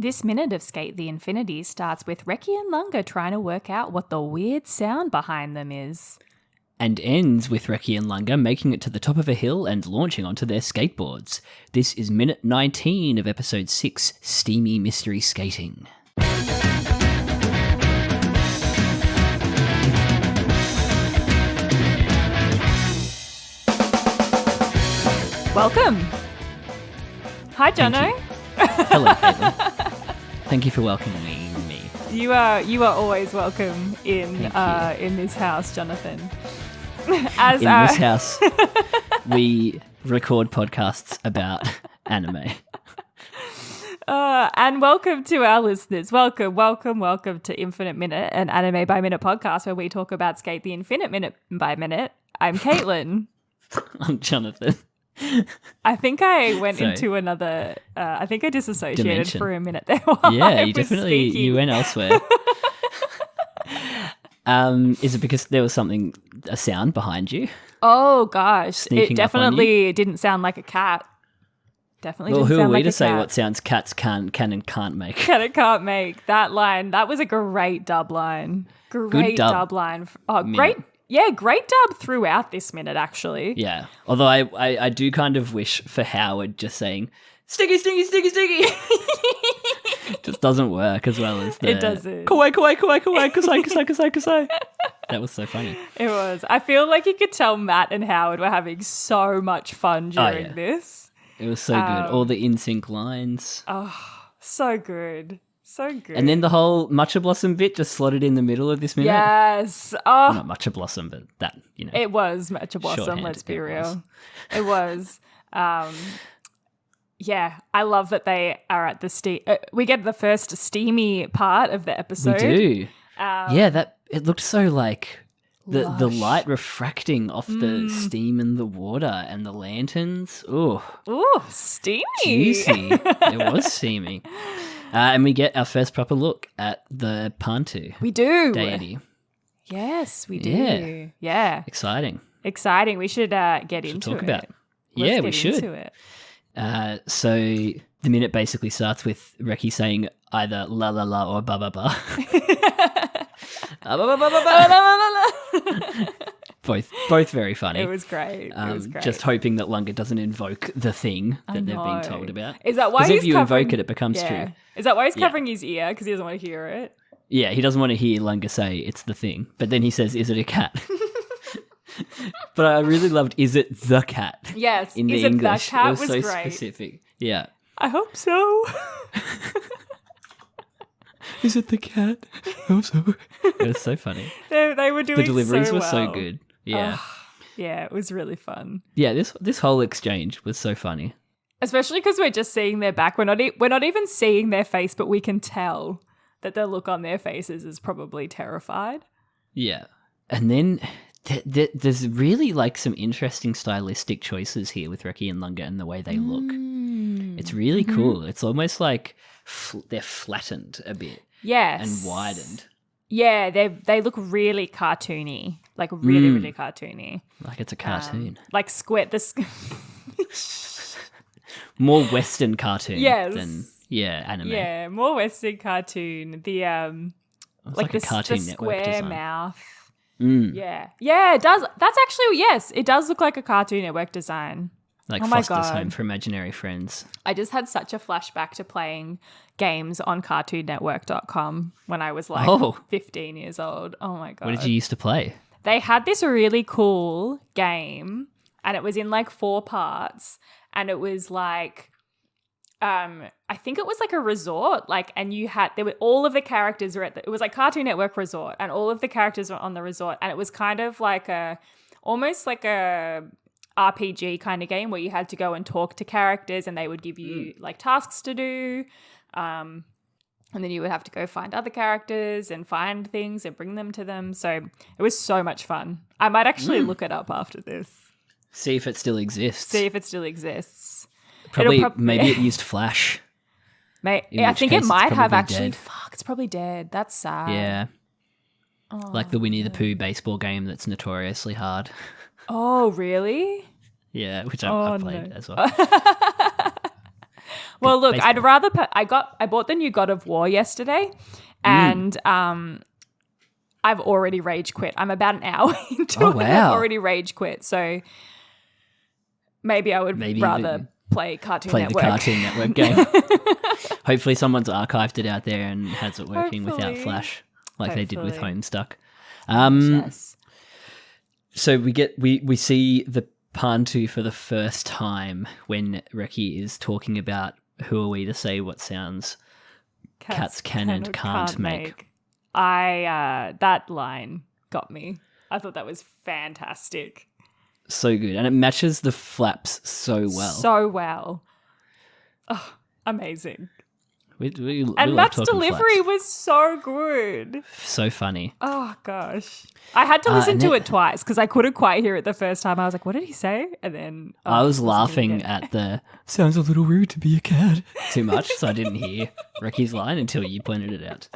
This minute of Skate the Infinity starts with Reki and Lunga trying to work out what the weird sound behind them is. And ends with Reki and Lunga making it to the top of a hill and launching onto their skateboards. This is minute 19 of episode 6, Steamy Mystery Skating. Welcome. Hi, Jono. Hello, Caitlin. Thank you for welcoming me. You are always welcome in this house, Jonathan. In this house, we record podcasts about anime. And welcome to our listeners. Welcome to Infinite Minute, an anime by minute podcast where we talk about Skate the Infinite minute by minute. I'm Caitlin. I'm Jonathan. I think I went into another. I think I disassociated dimension for a minute there. While yeah, I you was definitely speaking. you went elsewhere. Is it because there was a sound behind you? Oh gosh, Sneaking it up on definitely didn't sound like a cat. Definitely. Well, didn't who sound are we like to a say cat. what sounds cats can and can't make? Can't make that line. That was a great dub line. Great dub line. Oh, minute. great. Yeah, great dub throughout this minute, actually. Yeah, although I do kind of wish for Howard just saying "Stinky, Stinky, Stinky, Stinky." Just doesn't work as well as the It doesn't. Kawaii, kawaii, kawaii, kawaii, kusai, kusai, kusai, kusai. That was so funny. It was. I feel like you could tell Matt and Howard were having so much fun during this. It was so good. All the in-sync lines. So good. So good. And then the whole Matcha Blossom bit just slotted in the middle of this minute. Yes. Well, not Matcha Blossom, but that, It was Matcha Blossom, shorthand, let's be it real. was. It was. Yeah, I love that they are at the we get the first steamy part of the episode. We do. It looked so like the light refracting off the steam and the water and the lanterns. Ooh, steamy. juicy. It was steamy. And we get our first proper look at the Paantu We do. deity. Yes, we do. Yeah. Exciting. Exciting. We should get into Talk it. about it. Let's Yeah, get we should. into it. So the minute basically starts with Reki saying either la la la or ba ba ba. Both very funny. It was great. It was great. Just hoping that Lunga doesn't invoke the thing that they're being told about. Is that why 'Cause he's if you covering... invoke it, it becomes true. Is that why he's covering his ear? Because he doesn't want to hear it? Yeah, he doesn't want to hear Lunga say it's the thing. But then he says, is it a cat? But I really loved, is it the cat? Yes. In the Is it English. the cat it was so great. specific. Yeah. I hope so. Is it the cat? I hope so. It was so funny. They were doing The deliveries so were well. so good. Yeah. Yeah, it was really fun. Yeah, this whole exchange was so funny. Especially because we're just seeing their back. We're not even seeing their face, but we can tell that the look on their faces is probably terrified. Yeah. And then there's really like some interesting stylistic choices here with Reki and Lunga and the way they look. It's really cool. It's almost like they're flattened a bit. Yes. And widened. Yeah, they look really cartoony. Like really, really cartoony. Like it's a cartoon. Like squid. More Western cartoon Yes. than anime. Yeah, more Western cartoon. The It's like a the Cartoon Network square design. mouth. Yeah, it does. That's actually yes, it does look like a Cartoon Network design. Like Oh my Foster's God. Home for Imaginary Friends. I just had such a flashback to playing games on CartoonNetwork.com when I was like 15 years old. Oh my God. What did you used to play? They had this really cool game and it was in like 4 parts and it was like I think it was like a resort, like, and all of the characters were it was like Cartoon Network Resort and all of the characters were on the resort and it was kind of like almost like a RPG kind of game where you had to go and talk to characters and they would give you like tasks to do. And then you would have to go find other characters and find things and bring them to them. So it was so much fun. I might actually look it up after this. See if it still exists. See if it still exists. Maybe it used Flash. I which think case it it's might have probably actually. dead. Fuck, it's probably dead. That's sad. Yeah. Like the Winnie the Pooh baseball game that's notoriously hard. Oh, really? Yeah, which I've played no. as well. Well, look, baseball. I'd rather I bought the new God of War yesterday, and I've already rage quit. I'm about an hour into it. wow. I've already rage quit. So maybe I would rather play Cartoon play Network. the Cartoon Network game. Hopefully someone's archived it out there and has it working without Flash, like they did with Homestuck. Yes. So we see the Paantu for the first time when Reki is talking about who are we to say what sounds cats can and can't make. That line got me. I thought that was fantastic. So good. And it matches the flaps so well. So well. Oh, amazing. We and love Matt's talking delivery flaps. was so good. So funny. Oh, gosh. I had to listen to it twice because I couldn't quite hear it the first time. I was like, what did he say? And then I was laughing at the sounds a little rude to be a cat too much, so I didn't hear Reki's line until you pointed it out.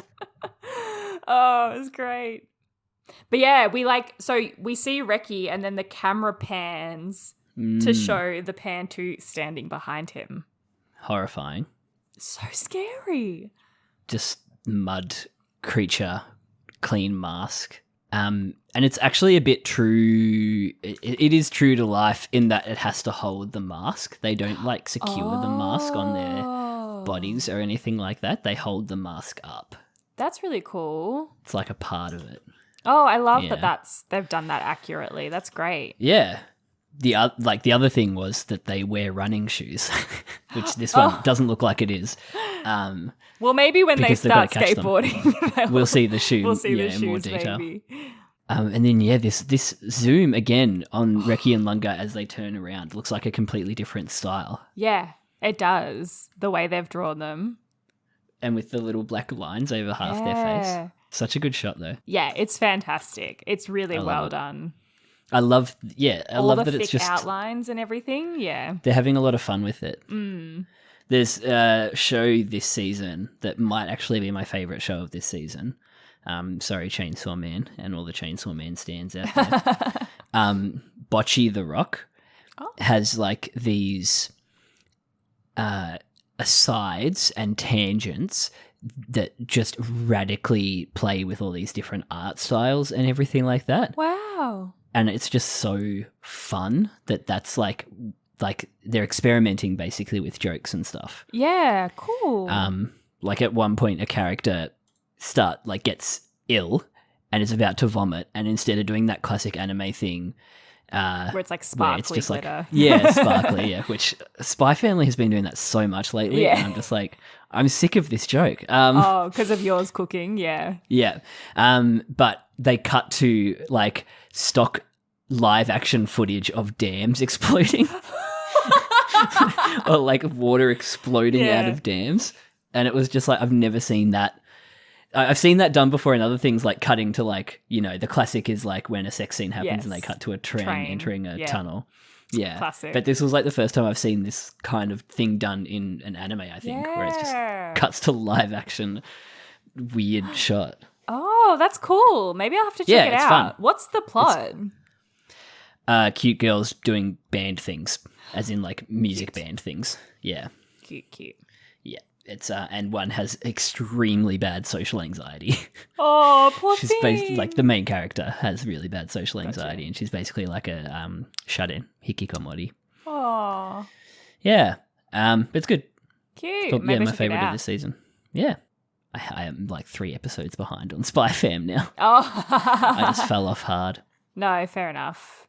Oh, it was great. But yeah, we see Reki and then the camera pans to show the Paantu standing behind him. Horrifying. So scary. Just mud creature, clean mask. And it's actually a bit true. It is true to life in that it has to hold the mask. They don't like secure the mask on their bodies or anything like that. They hold the mask up. That's really cool. It's like a part of it. Oh, I love that they've done that accurately. That's great. Yeah. The other thing was that they wear running shoes, which this one doesn't look like it is. Well, maybe when they start skateboarding, we'll see the shoe in more detail. And then this zoom again on Reki and Lunga as they turn around looks like a completely different style. Yeah, it does. The way they've drawn them. And with the little black lines over half their face. Such a good shot though. Yeah, it's fantastic. It's really well done. I love that it's just outlines and everything. Yeah, they're having a lot of fun with it. There's a show this season that might actually be my favorite show of this season. Sorry, Chainsaw Man and all the Chainsaw Man stands out there. Bocce the Rock has like these asides and tangents that just radically play with all these different art styles and everything like that. Wow. And it's just so fun that's like they're experimenting basically with jokes and stuff. Yeah, cool. Like at one point a character gets ill and is about to vomit, and instead of doing that classic anime thing where it's like sparkly it's just glitter. Sparkly, yeah, which Spy Family has been doing that so much lately. Yeah. And I'm just like, I'm sick of this joke. Because of yours cooking, yeah. Yeah. But they cut to like stock live action footage of dams exploding or like water exploding out of dams. And it was just like, I've never seen that. I've seen that done before in other things, like cutting to like, the classic is like when a sex scene happens and they cut to a train entering a tunnel. Yeah. Classic. But this was like the first time I've seen this kind of thing done in an anime, I think, where it's just cuts to live action weird shot. Oh, that's cool. Maybe I'll have to check it out. Fun. What's the plot? Cute girls doing band things, as in like music band things. Yeah. Cute. Yeah. It's and one has extremely bad social anxiety. Oh, poor she's thing. Like the main character has really bad social anxiety, and she's basically like a shut-in hikikomori. Oh. Yeah. But it's good. Cute. But, Maybe my favorite of this season. Yeah. I am like 3 episodes behind on Spy Fam now. Oh. I just fell off hard. No, fair enough.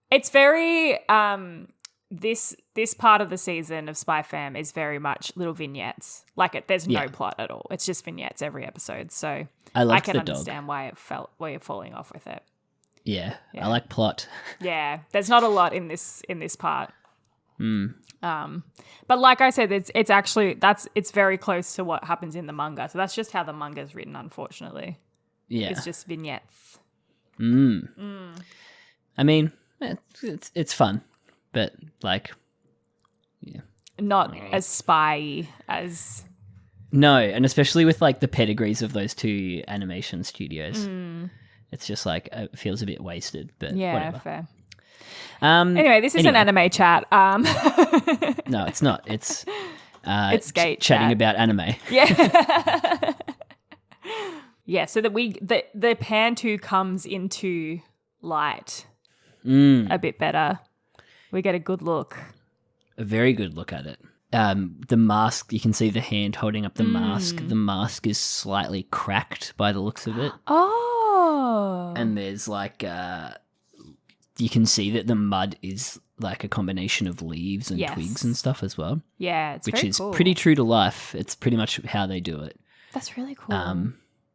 It's very this part of the season of Spy Fam is very much little vignettes. Like there's no plot at all. It's just vignettes every episode. So I can understand why you're falling off with it. Yeah. I like plot. Yeah, there's not a lot in this part. But like I said, it's actually it's very close to what happens in the manga. So that's just how the manga is written, unfortunately. Yeah, it's just vignettes. I mean, it's fun, but like, yeah, not as spy as. No, and especially with like the pedigrees of those two animation studios, it's just like it feels a bit wasted. But whatever. Fair. Anyway, this is an anime chat. No, it's not. It's It's skate chatting chat. about anime. Yeah. Yeah, so that the Paantu comes into light a bit better. We get a good look. A very good look at it. The mask, you can see the hand holding up the mask. The mask is slightly cracked by the looks of it. Oh. And there's like, you can see that the mud is like a combination of leaves and twigs and stuff as well. Yeah, it's which very is cool. pretty true to life. It's pretty much how they do it. That's really cool.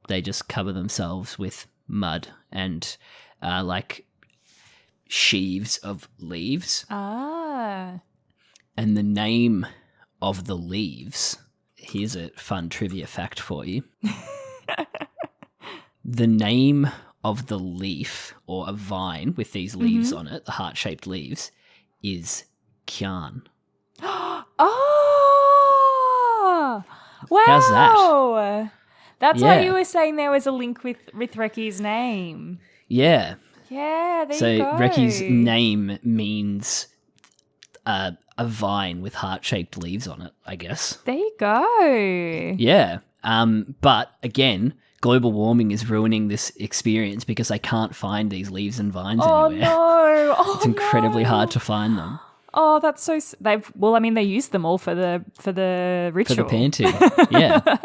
They just cover themselves with mud and like sheaves of leaves. Ah. And the name of the leaves, here's a fun trivia fact for you. The name of the leaf or a vine with these leaves on it, the heart-shaped leaves, is Kyan. Oh! Wow! How's that? That's why you were saying there was a link with Reki's name. Yeah. Yeah, there So you go. Reki's name means a vine with heart-shaped leaves on it, I guess. There you go. Yeah. But again, global warming is ruining this experience because they can't find these leaves and vines anywhere. No. Oh, It's incredibly hard to find them. Oh, that's so. They used them all for the ritual. For the Paantu. Yeah.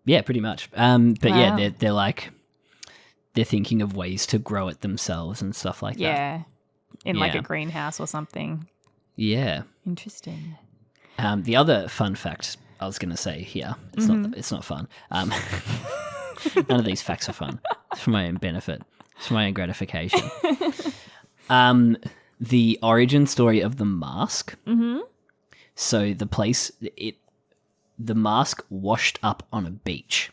Yeah, pretty much. But yeah, they're like, they're thinking of ways to grow it themselves and stuff like that. Yeah. In like a greenhouse or something. Yeah. Interesting. The other fun fact I was going to say here, it's not fun. None of these facts are fun. It's for my own benefit. It's for my own gratification. The origin story of the mask. Mm-hmm. So the mask washed up on a beach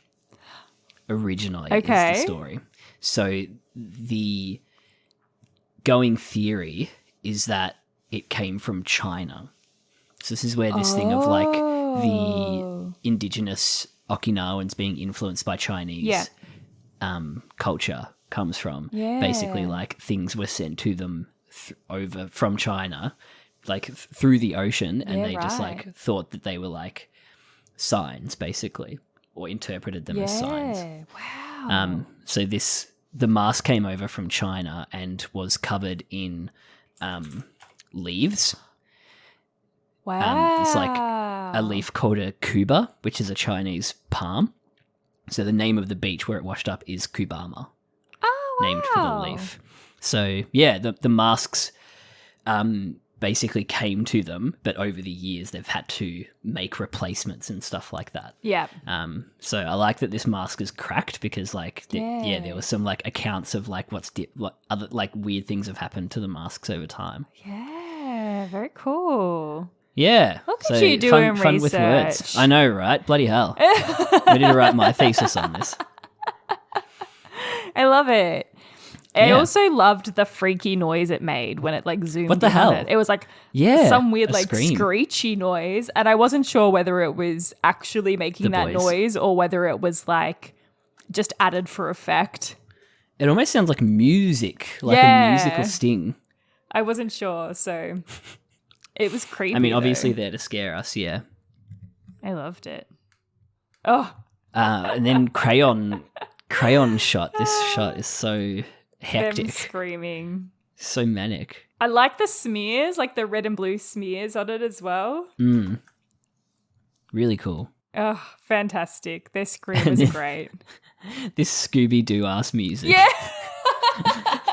originally is the story. So the going theory is that it came from China. So this is where this thing of like the indigenous Okinawans being influenced by Chinese culture comes from. Yeah. Basically, like things were sent to them over from China, like through the ocean, and they just like thought that they were like signs, basically, or interpreted them as signs. Wow. So the mask came over from China and was covered in leaves. Wow. It's like a leaf called a kuba, which is a Chinese palm. So the name of the beach where it washed up is Kubama. Oh, wow. Named for the leaf. So yeah, the masks basically came to them, but over the years they've had to make replacements and stuff like that. Yeah. So I like that this mask is cracked because like there was some like accounts of like what other like weird things have happened to the masks over time. Yeah, very cool. Yeah. Look at you doing fun with words. research. I know, right? Bloody hell. Ready to write my thesis on this. I love it. I Yeah. also loved the freaky noise it made when it like zoomed What the in on hell? it. It was like a some weird like scream. screechy noise, and I wasn't sure whether it was actually making The that boys. noise or whether it was like just added for effect. It almost sounds like music, like Yeah. a musical sting. I wasn't sure, so it was creepy. I mean, obviously though. there to scare us, yeah. I loved it. Oh, And then crayon shot. This shot is so them hectic, screaming. so manic. I like the smears, like the red and blue smears on it as well. Really cool. Oh, fantastic. Their scream was great. This Scooby-Doo ass music Yeah.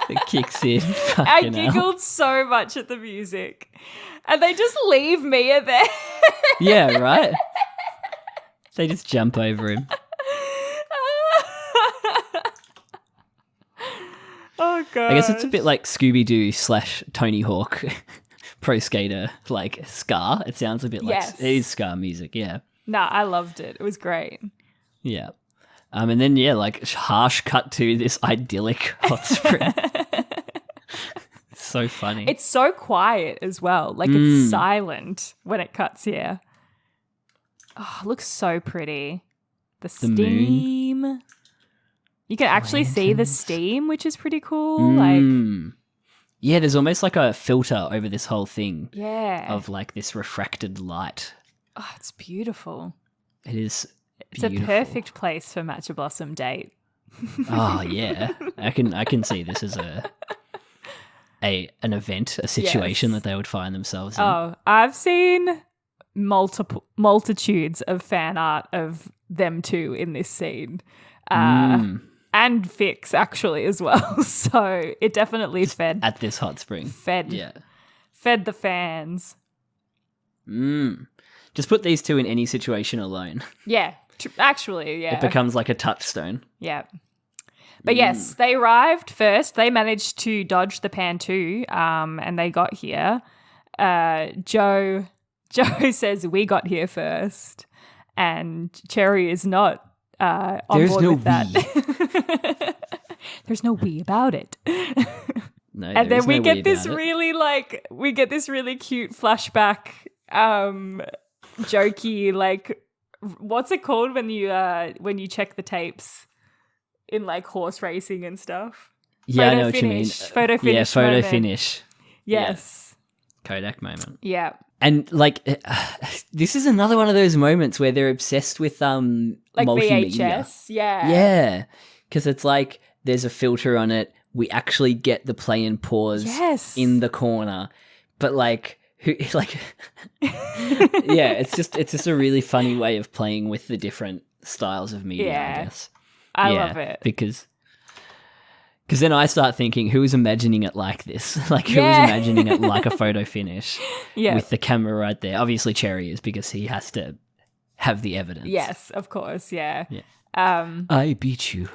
that kicks in. I Fucking hell. giggled so much at the music. And they just leave Mia there. Yeah, right? They just jump over him. Oh, God. I guess it's a bit like Scooby-Doo / Tony Hawk Pro Skater, like Scar. It sounds a bit like Yes. it is Scar music, yeah. Nah, I loved it. It was great. Yeah. And then, yeah, like harsh cut to this idyllic hot spring. So funny. It's so quiet as well. Like it's silent when it cuts here. Oh, it looks so pretty. The steam. You can actually see the steam, which is pretty cool. Like Yeah, there's almost like a filter over this whole thing Yeah. of like this refracted light. Oh, it's beautiful. It is It's beautiful. a perfect place for Matcha Blossom date. Oh yeah, I can see this as an event, a situation that they would find themselves in. Oh, I've seen multitudes of fan art of them two in this scene. And fics actually as well. So it definitely fed At this hot spring. fed the fans. Just put these two in any situation alone. Yeah. Actually, yeah. It becomes like a touchstone. Yeah. But yes, they arrived first. They managed to dodge the Paantu, and they got here. Joe says we got here first, and Cherry is not on board with that. There's no we about it. No, And then we get this about it. really cute flashback, jokey, like, what's it called when you check the tapes in like horse racing and stuff? Yeah, I know what you mean. Photo finish. Yeah, photo moment. finish. Yes. Kodak moment. Yeah. And like, this is another one of those moments where they're obsessed with Like multimedia. VHS. Yeah. Yeah, because it's like there's a filter on it. We actually get the play and pause in the corner, but like, yeah, it's just a really funny way of playing with the different styles of media. I guess I love it because then I start thinking, who's imagining it like this? Like, who's imagining it like a photo finish with the camera right there? Obviously, Cherry is, because he has to have the evidence. Yes, of course. Yeah. I beat you.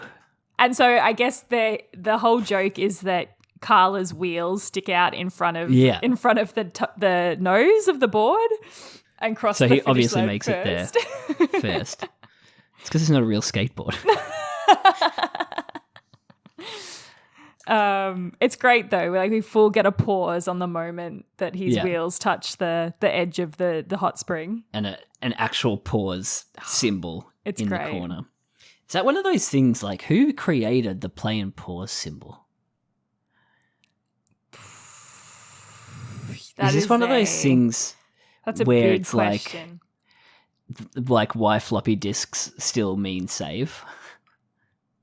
And so I guess the whole joke is that Carla's wheels stick out in front of the nose of the board and cross. So the he finish obviously line makes first. it there first. It's because it's not a real skateboard. It's great though. Like, we full get a pause on the moment that his wheels touch the edge of the hot spring, and an actual pause symbol in great. the corner. Is that one of those things, like, who created the play and pause symbol? Is this one of those things that's a where big it's question. like why floppy disks still mean save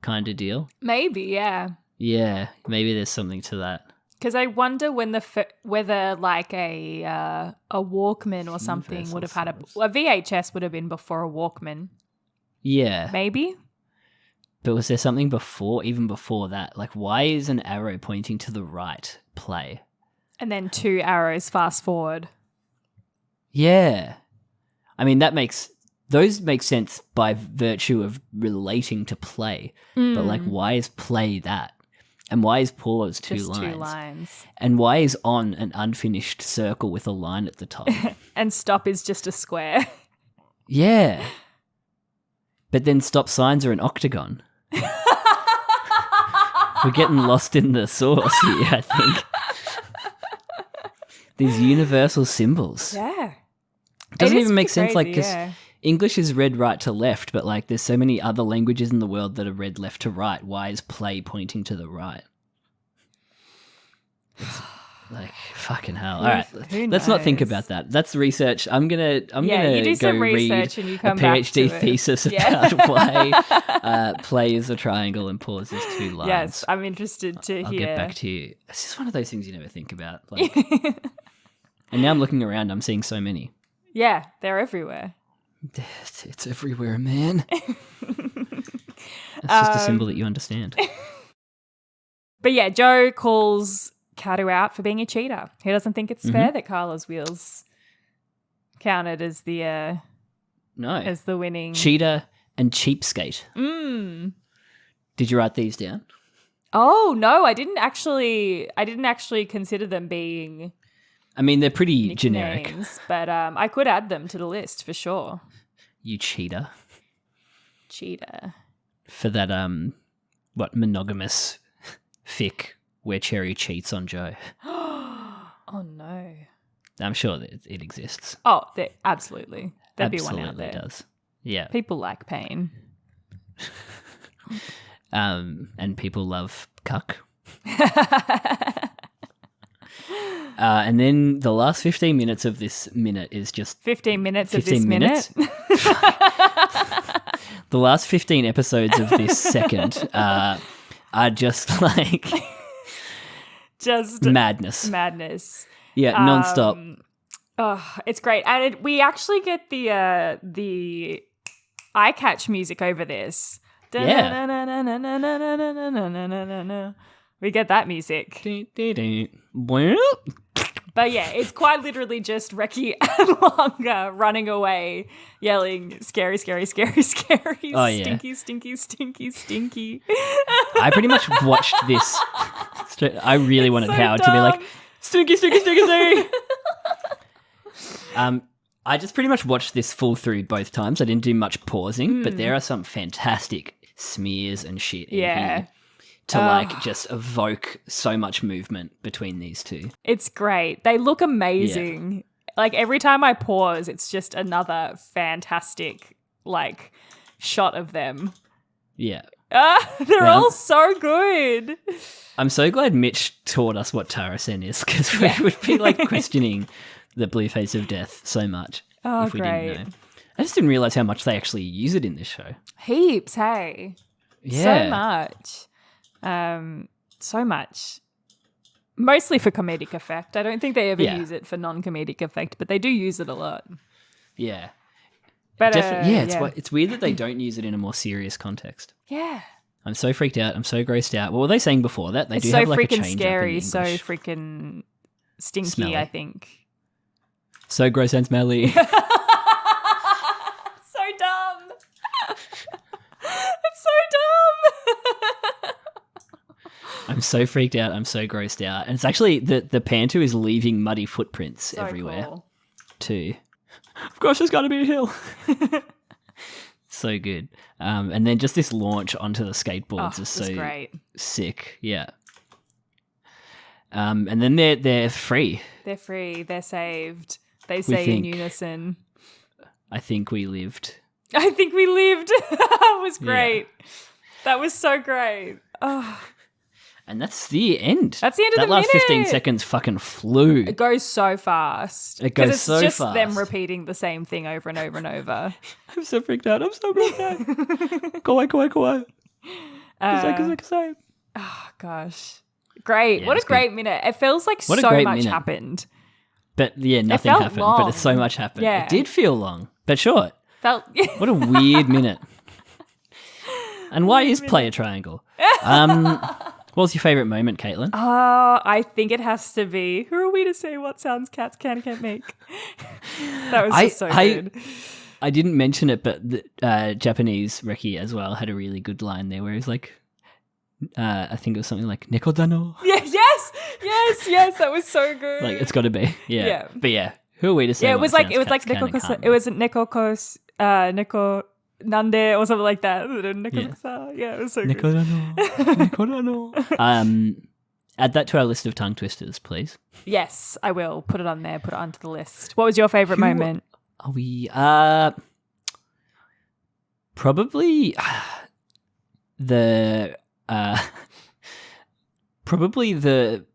kind of deal? Maybe, yeah. Yeah, maybe there's something to that. Because I wonder when whether like a Walkman or something Universal would have had a size. VHS would have been before a Walkman. Yeah. Maybe. But was there something even before that? Like, why is an arrow pointing to the right play? And then 2 arrows fast forward. Yeah. I mean, those make sense by virtue of relating to play. But like, why is play that? And why is pause Just 2 lines. And why is on an unfinished circle with a line at the top? And stop is just a square. Yeah. But then stop signs are an octagon. We're getting lost in the source here, I think. These universal symbols. Yeah. It doesn't even make sense, crazy, like, because English is read right to left, but like there's so many other languages in the world that are read left to right. Why is play pointing to the right? Like, fucking hell. All right, let's not think about that. That's research. I'm gonna you do go some read research and you a come back PhD to it. thesis about why play is a triangle and pause is 2 lines. Yes, I'm interested to I'll hear. get back to you. It's just one of those things you never think about. Like, and now I'm looking around, I'm seeing so many. Yeah, they're everywhere. It's everywhere, man. That's just a symbol that you understand. But yeah, Joe calls Kato out for being a cheater. He doesn't think it's fair that Carla's wheels counted as the winning Cheater and cheapskate. Did you write these down? Oh no, I didn't actually consider them being I mean, they're pretty generic. names, but I could add them to the list for sure. You cheater. Cheater. For that monogamous fic where Cherry cheats on Joe. Oh no. I'm sure that it exists. Oh, absolutely. There'd be one out there. Does. Yeah. People like pain. And people love cuck. And then the last 15 minutes of this minute is just 15 minutes 15 of this minutes. minute. The last 15 episodes of this second are just like Just madness. Yeah, nonstop. Oh, it's great. And we actually get the eye catch music over this. Yeah. We get that music. But yeah, it's quite literally just Reki and Lunga running away, yelling, scary, scary, scary, scary, Oh, yeah. stinky, stinky, stinky, stinky. I pretty much watched this. I really wanted so Howard to be like, dumb. stinky, stinky, stinky, stinky. I just pretty much watched this full through both times. I didn't do much pausing, but there are some fantastic smears and shit in here to like just evoke so much movement between these two. It's great. They look amazing. Like every time I pause, it's just another fantastic like shot of them. Yeah. They're all so good. I'm so glad Mitch taught us what Tarasen is, because we would be like questioning the blue face of death so much if we didn't know. I just didn't realize how much they actually use it in this show. Heaps, hey. Yeah. So much. So much. Mostly for comedic effect. I don't think they ever use it for non-comedic effect, but they do use it a lot. Yeah. But it's weird that they don't use it in a more serious context. Yeah. I'm so freaked out. I'm so grossed out. What were they saying before that? They It's do so have like a freaking change scary, up so in English. freaking stinky, Smelly. I think. So gross and smelly. So dumb. It's so dumb. I'm so freaked out. I'm so grossed out. And it's actually the Paantu is leaving muddy footprints So everywhere cool. too. Of course, there's got to be a hill. So good. And then just this launch onto the skateboards is so great. sick. Yeah. And then they're free. They're free. They're saved. They say in unison. I think we lived. I think we lived. That was great. Yeah. That was so great. Oh. And that's the end. That's the end of the minute. That last 15 seconds fucking flew. It goes so fast. It goes so fast. It's just them repeating the same thing over and over and over. I'm so freaked out. I'm so freaked out. Go away. Oh, gosh. Great. Yeah, what a great minute. It feels like so much happened. But yeah, nothing happened. Long. But it's so much happened. Yeah. It did feel long, but short. What a weird minute. And why is play a triangle? What was your favourite moment, Caitlin? I think it has to be, who are we to say what sounds cats can't make? That was just so good. I didn't mention it, but the Japanese Reki as well had a really good line there where he's like, I think it was something like Nekodano. Yeah, yes, that was so good. Like, it's got to be. Yeah. But yeah, who are we to say? Yeah, it was like Nekokos. It was Nekokos. Neko Nande or something like that. Yeah, it was so good. Nekodano. Add that to our list of tongue twisters, please. Yes, I will. Put it on there. Put it onto the list. What was your favourite moment? Are we? Probably the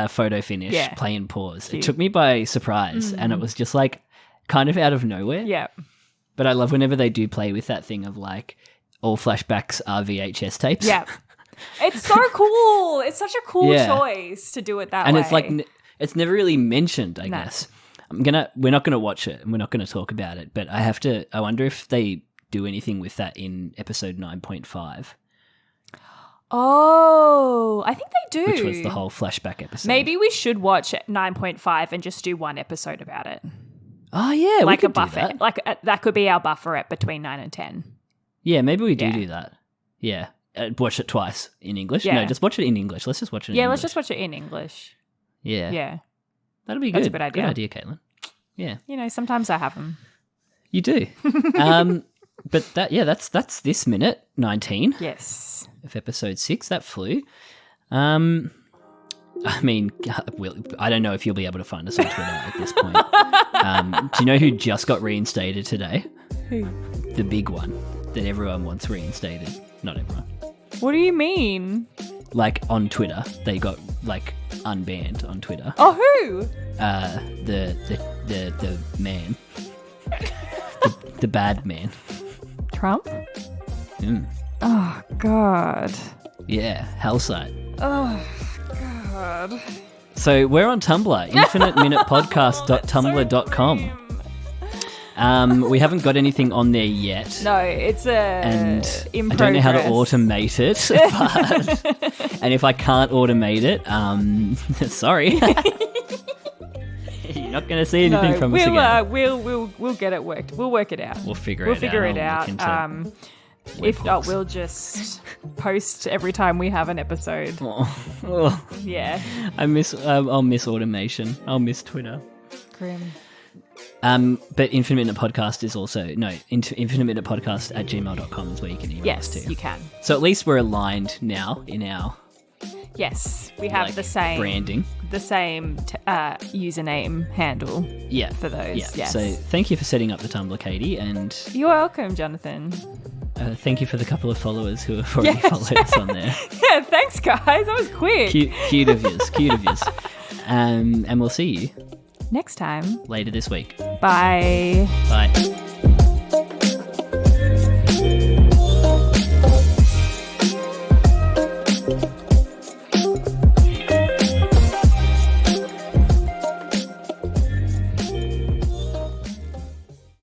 photo finish, play and pause. Cute. It took me by surprise, and it was just like kind of out of nowhere. Yeah. But I love whenever they do play with that thing of like all flashbacks are VHS tapes. Yeah. It's so cool. It's such a cool choice to do it that way. And it's like it's never really mentioned, I guess. We're not gonna watch it and we're not gonna talk about it, but I wonder if they do anything with that in episode 9.5. Oh, I think they do. Which was the whole flashback episode. Maybe we should watch 9.5 and just do one episode about it. Oh yeah, like we could a buffer. Do that. Like that could be our bufferette between 9 and 10. Yeah, maybe we do that. Yeah, watch it twice in English. Yeah. No, just watch it in English. Let's just watch it. Yeah, let's just watch it in English. Yeah, that'll be good. That's a good idea. Good idea, Caitlin. Yeah, sometimes I have them. You do. But that's this minute 19. Yes. Of episode 6. That flew. I mean, I don't know if you'll be able to find us on Twitter at this point. Do you know who just got reinstated today? Who? The big one that everyone wants reinstated. Not everyone. What do you mean? Like on Twitter, they got like unbanned on Twitter. Oh, who? The man. the bad man. Trump? Mm. Oh, God. Yeah, hell site. Oh, God. So we're on Tumblr, infiniteminutepodcast.tumblr.com. We haven't got anything on there yet. No, it's and in I don't know how to progress. automate it. But, and if I can't automate it, sorry. You're not going to see anything from us again. We'll get it worked. We'll work it out. We'll figure We'll it figure out. it out. If not, we'll just post every time we have an episode. Oh. Yeah. I'll miss automation. I'll miss Twitter. Grim. But Infinite Minute Podcast is also infiniteminutepodcast@gmail.com is where you can email us Yes, to. you can. So at least we're aligned now in our Yes, we have the same branding, the same username handle. Yeah, for those. Yeah. Yes. So thank you for setting up the Tumblr, Caity, and You're welcome, Jonathan. thank you for the couple of followers who have already followed us on there. Yeah, thanks, guys. That was quick. Cute of yours. And we'll see you Next time. later this week. Bye. Bye.